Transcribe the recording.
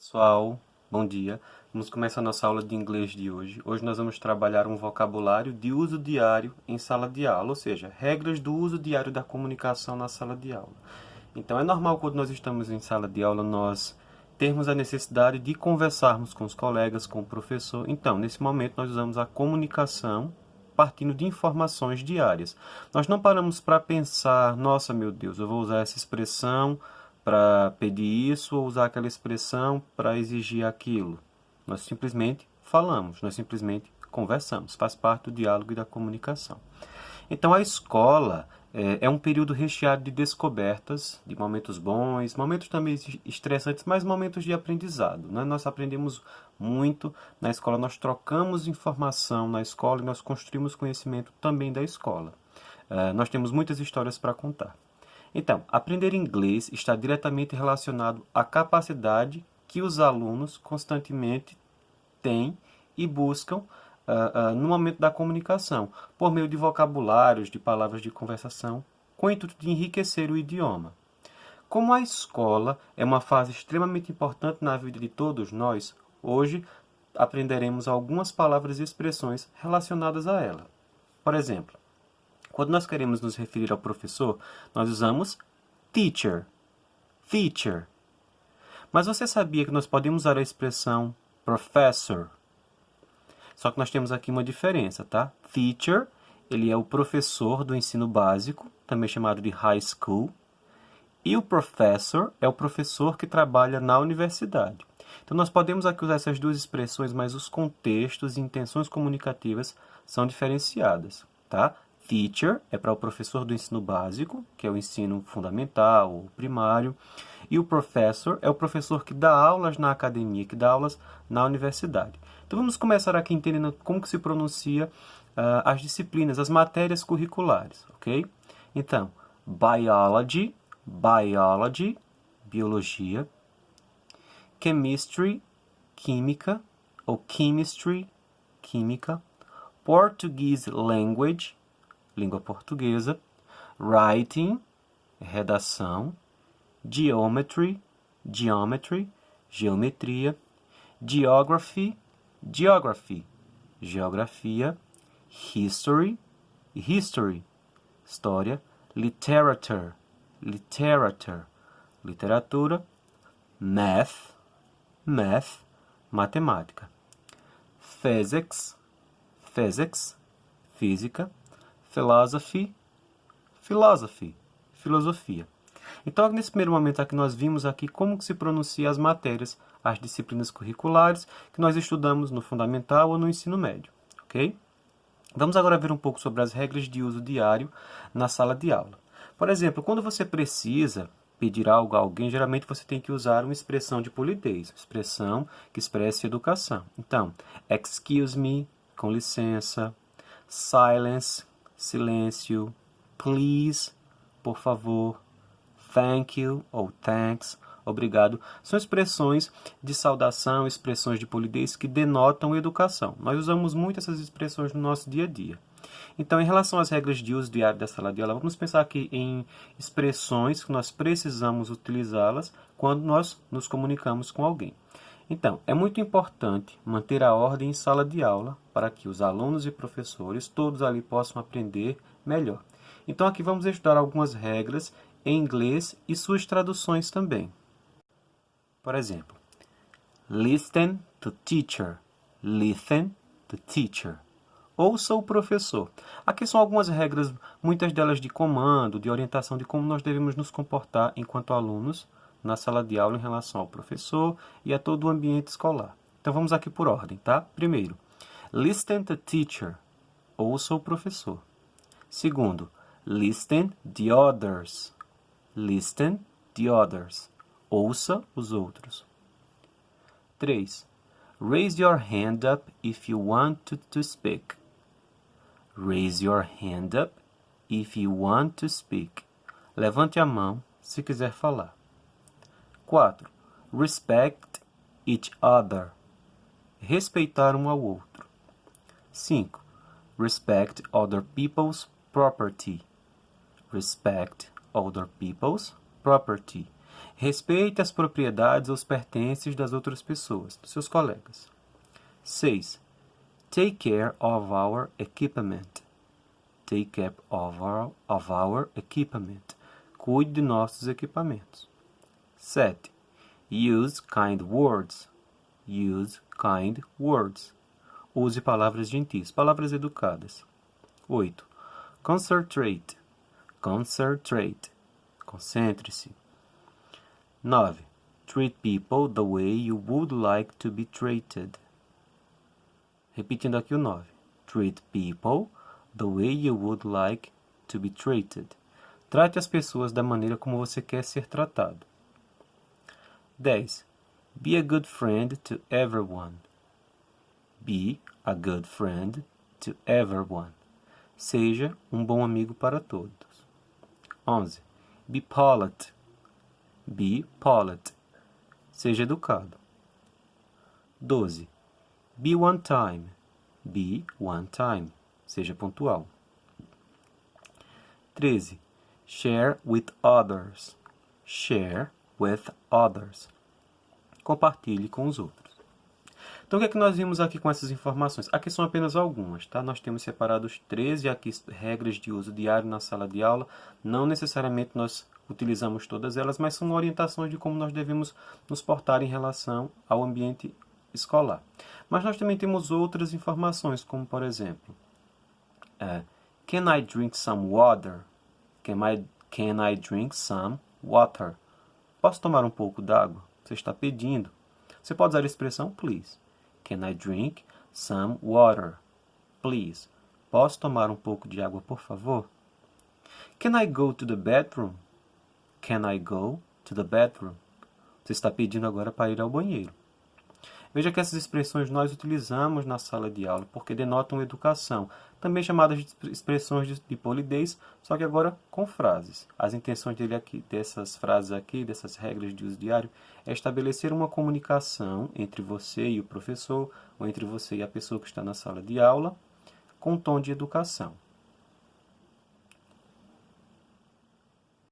Pessoal, bom dia. Vamos começar a nossa aula de inglês de hoje. Hoje nós vamos trabalhar um vocabulário de uso diário em sala de aula, ou seja, regras do uso diário da comunicação na sala de aula. Então, é normal quando nós estamos em sala de aula nós termos a necessidade de conversarmos com os colegas, com o professor. Então, nesse momento nós usamos a comunicação partindo de informações diárias. Nós não paramos para pensar, nossa, meu Deus, eu vou usar essa expressão para pedir isso ou usar aquela expressão para exigir aquilo. Nós simplesmente falamos, nós simplesmente conversamos. Faz parte do diálogo e da comunicação. Então, a escola é um período recheado de descobertas, de momentos bons, momentos também estressantes, mas momentos de aprendizado, né? Nós aprendemos muito na escola, nós trocamos informação na escola e nós construímos conhecimento também da escola. Nós temos muitas histórias para contar. Então, aprender inglês está diretamente relacionado à capacidade que os alunos constantemente têm e buscam no momento da comunicação, por meio de vocabulários, de palavras de conversação, com o intuito de enriquecer o idioma. Como a escola é uma fase extremamente importante na vida de todos nós, hoje aprenderemos algumas palavras e expressões relacionadas a ela. Por exemplo, quando nós queremos nos referir ao professor, nós usamos teacher, teacher. Mas você sabia que nós podemos usar a expressão professor? Só que nós temos aqui uma diferença, tá? Teacher, ele é o professor do ensino básico, também chamado de high school. E o professor é o professor que trabalha na universidade. Então, nós podemos aqui usar essas duas expressões, mas os contextos e intenções comunicativas são diferenciadas, tá? Teacher é para o professor do ensino básico, que é o ensino fundamental ou primário. E o professor é o professor que dá aulas na academia, que dá aulas na universidade. Então, vamos começar aqui entendendo como que se pronuncia as disciplinas, as matérias curriculares, ok? Então, biology, biologia. Chemistry, química, ou chemistry, química. Portuguese language, língua portuguesa. Writing, redação. Geometry, geometria. Geography, geografia. History, história. Literature, literatura. Math, matemática. Physics, física. Philosophy, filosofia. Então, nesse primeiro momento aqui, nós vimos aqui como que se pronuncia as matérias, as disciplinas curriculares que nós estudamos no fundamental ou no ensino médio, ok? Vamos agora ver um pouco sobre as regras de uso diário na sala de aula. Por exemplo, quando você precisa pedir algo a alguém, geralmente você tem que usar uma expressão de polidez, uma expressão que expresse educação. Então, excuse me, com licença, silence, silêncio, please, por favor, thank you ou thanks, obrigado. São expressões de saudação, expressões de polidez que denotam educação. Nós usamos muito essas expressões no nosso dia a dia. Então, em relação às regras de uso diário da sala de aula, vamos pensar aqui em expressões que nós precisamos utilizá-las quando nós nos comunicamos com alguém. Então, é muito importante manter a ordem em sala de aula para que os alunos e professores todos ali possam aprender melhor. Então, aqui vamos estudar algumas regras em inglês e suas traduções também. Por exemplo, listen to teacher. Listen to teacher. Ouça o professor. Aqui são algumas regras, muitas delas de comando, de orientação de como nós devemos nos comportar enquanto alunos na sala de aula em relação ao professor e a todo o ambiente escolar. Então vamos aqui por ordem, tá? Primeiro, listen to teacher. Ouça o professor. Segundo, listen the others. Listen the others. Ouça os outros. 3. Raise your hand up if you want to speak. Raise your hand up if you want to speak. Levante a mão se quiser falar. 4. Respect each other. Respeitar um ao outro. 5. Respect other people's property. Respect other people's property. Respeite as propriedades ou os pertences das outras pessoas, dos seus colegas. 6. Take care of our equipment. Take care of our equipment. Cuide de nossos equipamentos. 7. Use kind words. Use kind words. Use palavras gentis, palavras educadas. 8. Concentrate. Concentrate. Concentre-se. 9. Treat people the way you would like to be treated. Repetindo aqui o 9. Treat people the way you would like to be treated. Trate as pessoas da maneira como você quer ser tratado. 10. Be a good friend to everyone. Be a good friend to everyone. Seja um bom amigo para todos. 11. Be polite. Be polite. Seja educado. 12. Be one time. Be one time. Seja pontual. 13. Share with others. Share with others. Compartilhe com os outros. Então, o que é que nós vimos aqui com essas informações? Aqui são apenas algumas, tá? Nós temos separado os 13 aqui regras de uso diário na sala de aula. Não necessariamente nós utilizamos todas elas, mas são orientações de como nós devemos nos portar em relação ao ambiente escolar. Mas nós também temos outras informações, como por exemplo, Can I drink some water? Can I drink some water? Posso tomar um pouco d'água? Você está pedindo. Você pode usar a expressão please. Can I drink some water? Please. Posso tomar um pouco de água, por favor? Can I go to the bathroom? Can I go to the bathroom? Você está pedindo agora para ir ao banheiro. Veja que essas expressões nós utilizamos na sala de aula porque denotam educação, também chamadas de expressões de polidez, só que agora com frases. As intenções dessas frases aqui, dessas regras de uso diário, é estabelecer uma comunicação entre você e o professor, ou entre você e a pessoa que está na sala de aula, com tom de educação.